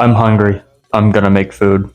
I'm hungry. I'm gonna make food.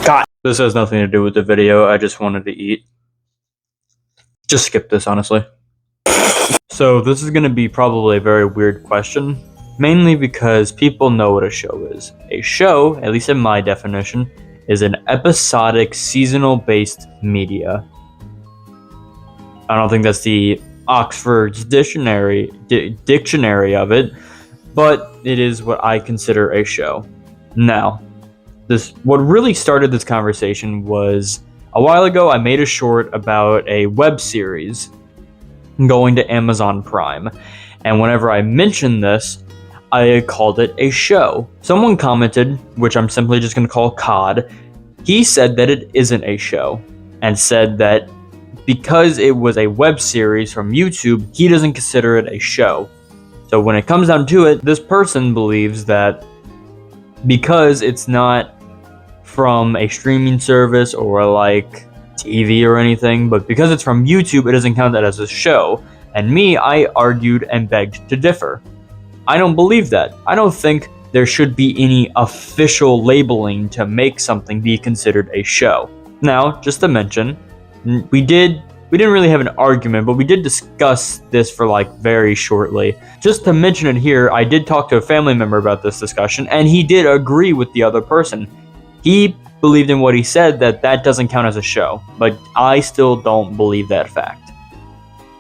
God, this has nothing to do with the video. I just wanted to eat. Just skip this, honestly. So this is going to be probably a very weird question, mainly because people know what a show is. A show, at least in my definition, is an episodic, seasonal-based media. I don't think that's the Oxford's dictionary of it, but it is what I consider a show. Now, what really started this conversation was a while ago I made a short about a web series going to Amazon Prime, and whenever I mentioned this, I called it a show. Someone commented, which I'm simply just going to call COD, he said that it isn't a show, and said that because it was a web series from YouTube, he doesn't consider it a show. So when it comes down to it, this person believes that because it's not from a streaming service or like TV or anything, but because it's from YouTube, it doesn't count that as a show. And me, I argued and begged to differ. I don't believe that. I don't think there should be any official labeling to make something be considered a show. Now, just to mention, we didn't really have an argument, but we did discuss this for like very shortly. Just to mention it here, I did talk to a family member about this discussion, and he did agree with the other person. He believed in what he said, that doesn't count as a show, but I still don't believe that fact.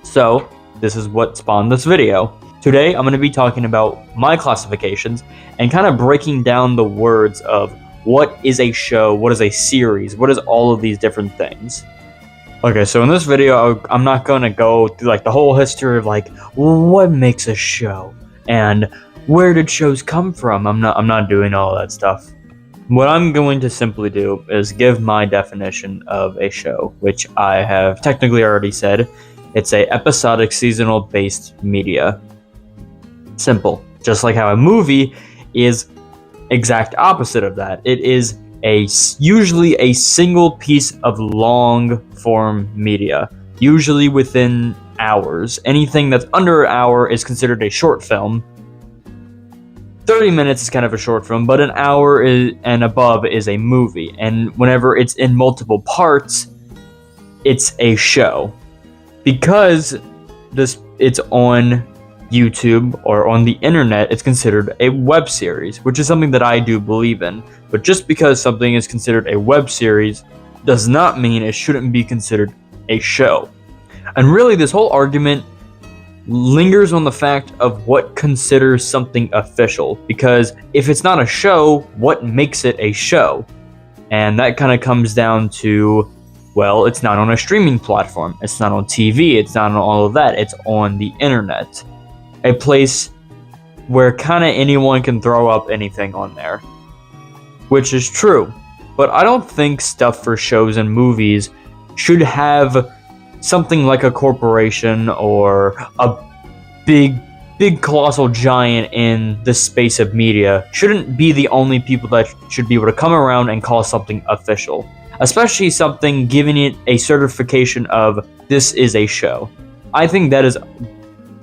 So, this is what spawned this video. Today, I'm going to be talking about my classifications and kind of breaking down the words of what is a show, what is a series, what is all of these different things. Okay, so in this video, I'm not going to go through like the whole history of like what makes a show and where did shows come from. I'm not doing all that stuff. What I'm going to simply do is give my definition of a show, which I have technically already said. It's a episodic, seasonal-based media. Simple. Just like how a movie is exact opposite of that. It is usually a single piece of long-form media, usually within hours. Anything that's under an hour is considered a short film. 30 minutes is kind of a short film, but an hour and above is a movie. And whenever it's in multiple parts, it's a show. Because it's on YouTube or on the internet, it's considered a web series, which is something that I do believe in. But just because something is considered a web series does not mean it shouldn't be considered a show. And really, this whole argument lingers on the fact of what considers something official, because if it's not a show, what makes it a show? And that kind of comes down to, well, it's not on a streaming platform, it's not on TV, it's not on all of that, it's on the internet. A place where kind of anyone can throw up anything on there. Which is true, but I don't think stuff for shows and movies should have something like a corporation or a big colossal giant in the space of media shouldn't be the only people that should be able to come around and call something official. Especially something giving it a certification of this is a show. I think that is,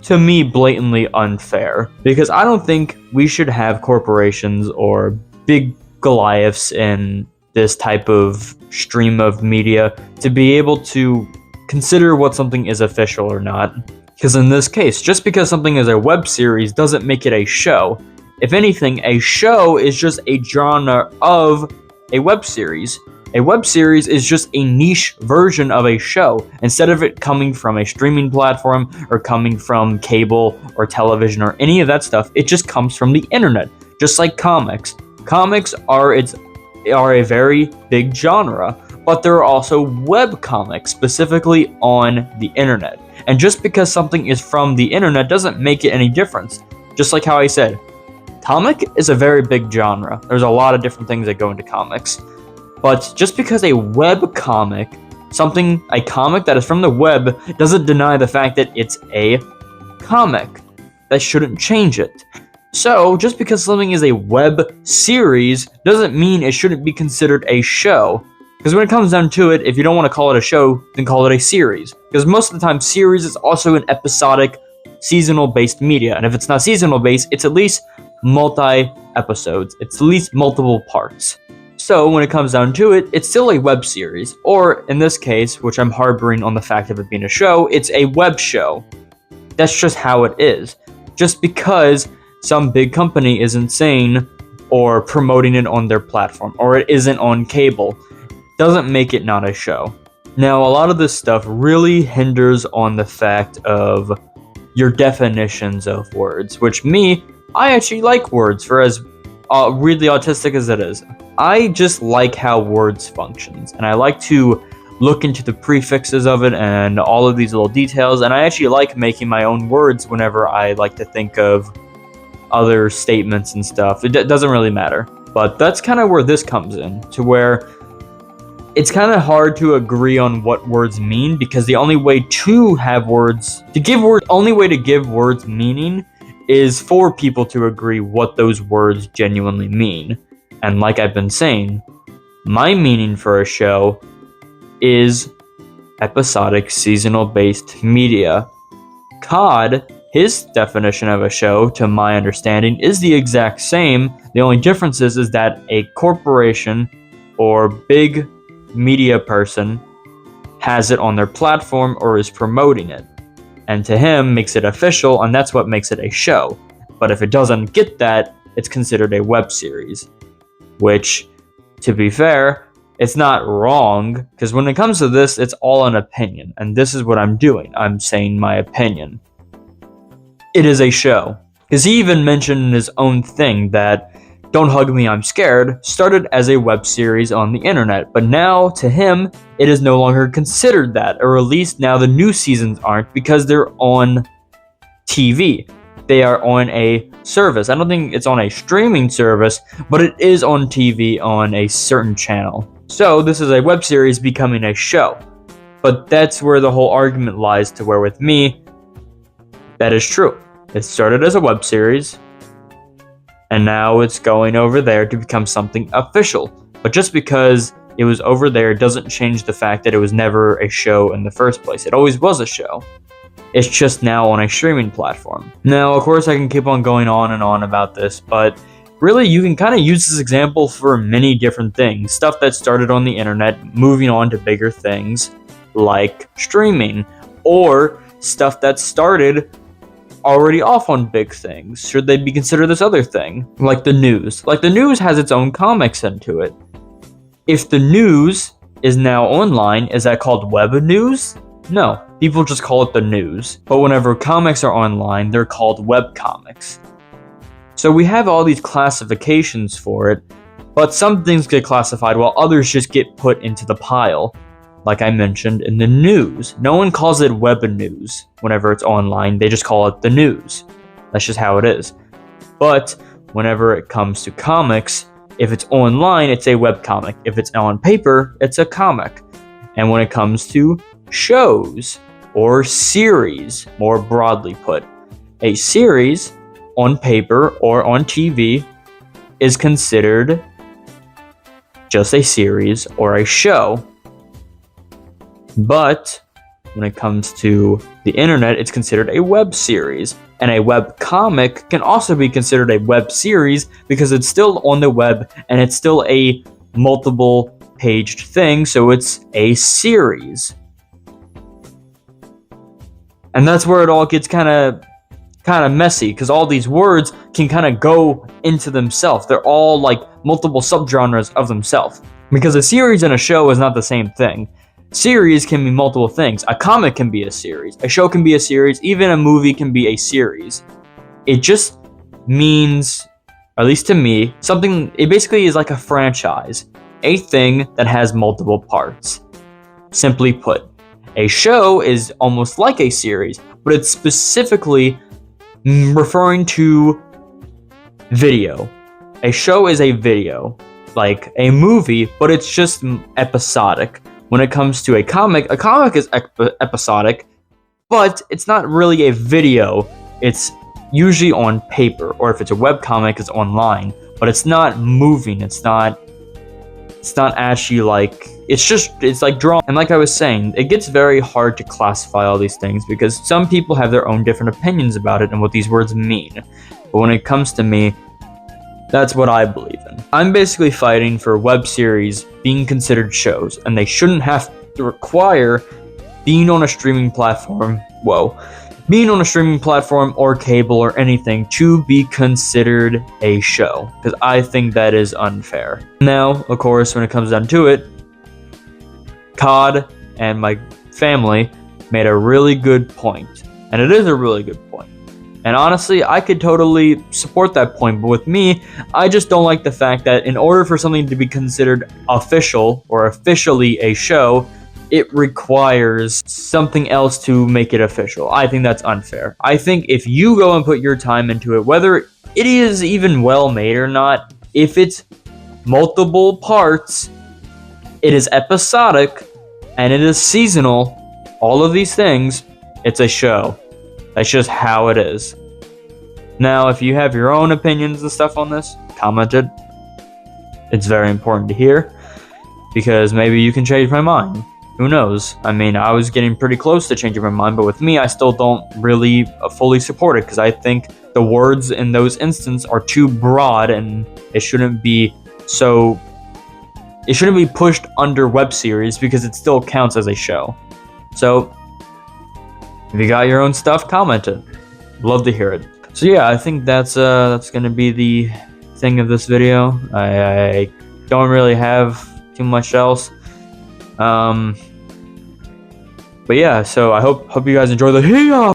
to me, blatantly unfair, because I don't think we should have corporations or big Goliaths in this type of stream of media to be able to consider what something is official or not. Because in this case, just because something is a web series doesn't make it a show. If anything, a show is just a genre of a web series. A web series is just a niche version of a show. Instead of it coming from a streaming platform or coming from cable or television or any of that stuff, it just comes from the internet. Just like comics. Comics are a very big genre, but there are also web comics specifically on the internet. And just because something is from the internet doesn't make it any difference. Just like how I said, Comic is a very big genre. There's a lot of different things that go into comics. But just because a web comic, a comic that is from the web, doesn't deny the fact that it's a comic. That shouldn't change it. So, just because something is a web series doesn't mean it shouldn't be considered a show. Because when it comes down to it, if you don't want to call it a show, then call it a series. Because most of the time, series is also an episodic, seasonal-based media. And if it's not seasonal-based, it's at least multi-episodes. It's at least multiple parts. So, when it comes down to it, it's still a web series. Or, in this case, which I'm harboring on the fact of it being a show, it's a web show. That's just how it is. Just because some big company isn't saying or promoting it on their platform, or it isn't on cable, doesn't make it not a show. Now, a lot of this stuff really hinders on the fact of your definitions of words, which I actually like words for as really autistic as it is. I just like how words functions, and I like to look into the prefixes of it and all of these little details, and I actually like making my own words whenever I like to think of other statements and stuff. It doesn't really matter. But that's kind of where this comes in, to where it's kind of hard to agree on what words mean, because the only way to give words meaning is for people to agree what those words genuinely mean. And like I've been saying, my meaning for a show is episodic, seasonal-based media. COD, his definition of a show, to my understanding, is the exact same. The only difference is that a corporation or big media person has it on their platform or is promoting it. And to him, makes it official, and that's what makes it a show. But if it doesn't get that, it's considered a web series. Which, to be fair, it's not wrong, because when it comes to this, it's all an opinion. And this is what I'm doing. I'm saying my opinion. It is a show. Because he even mentioned in his own thing that Don't Hug Me, I'm Scared started as a web series on the internet, but now, to him, it is no longer considered that, or at least now the new seasons aren't, because they're on TV. They are on a service. I don't think it's on a streaming service, but it is on TV on a certain channel. So, this is a web series becoming a show. But that's where the whole argument lies, to where with me, that is true. It started as a web series, and now it's going over there to become something official. But just because it was over there doesn't change the fact that it was never a show in the first place. It always was a show. It's just now on a streaming platform. Now, of course, I can keep on going on and on about this, but really, you can kind of use this example for many different things. Stuff that started on the internet, moving on to bigger things like streaming, or stuff that started already off on big things. Should they be considered this other thing? Like the news. Like the news has its own comics into it. If the news is now online, is that called web news? No. People just call it the news. But whenever comics are online, they're called web comics. So we have all these classifications for it, but some things get classified while others just get put into the pile. Like I mentioned in the news. No one calls it web news whenever it's online. They just call it the news. That's just how it is. But whenever it comes to comics, if it's online, it's a web comic. If it's on paper, it's a comic. And when it comes to shows or series, more broadly put, a series on paper or on TV is considered just a series or a show. But when it comes to the internet, it's considered a web series. And a web comic can also be considered a web series because it's still on the web and it's still a multiple paged thing, so it's a series. And that's where it all gets kind of messy, because all these words can kind of go into themselves. They're all like multiple subgenres of themselves. Because a series and a show is not the same thing. Series can be multiple things. A comic can be a series. A show can be a series. Even a movie can be a series. It just means, at least to me, something. It basically is like a franchise. A thing that has multiple parts. Simply put, a show is almost like a series, but it's specifically referring to video. A show is a video, like a movie, but it's just episodic. When it comes to a comic is episodic, but it's not really a video. It's usually on paper, or if it's a webcomic, it's online, but it's not moving. It's not actually like, it's like drawn. And like I was saying, it gets very hard to classify all these things because some people have their own different opinions about it and what these words mean. But when it comes to me, that's what I believe in. I'm basically fighting for web series being considered shows, and they shouldn't have to require being on a streaming platform, being on a streaming platform or cable or anything to be considered a show, because I think that is unfair. Now, of course, when it comes down to it, COD and my family made a really good point, and it is a really good point. And honestly, I could totally support that point, but with me, I just don't like the fact that in order for something to be considered official or officially a show, it requires something else to make it official. I think that's unfair. I think if you go and put your time into it, whether it is even well made or not, if it's multiple parts, it is episodic, and it is seasonal, all of these things, it's a show. That's just how it is. Now, if you have your own opinions and stuff on this, comment it. It's very important to hear, because maybe you can change my mind. Who knows? I mean, I was getting pretty close to changing my mind, but with me, I still don't really fully support it, because I think the words in those instances are too broad, and it shouldn't be pushed under web series, because it still counts as a show. So, if you got your own stuff, comment it. Love to hear it. So yeah, I think that's gonna be the thing of this video. I don't really have too much else. But yeah, so I hope you guys enjoy the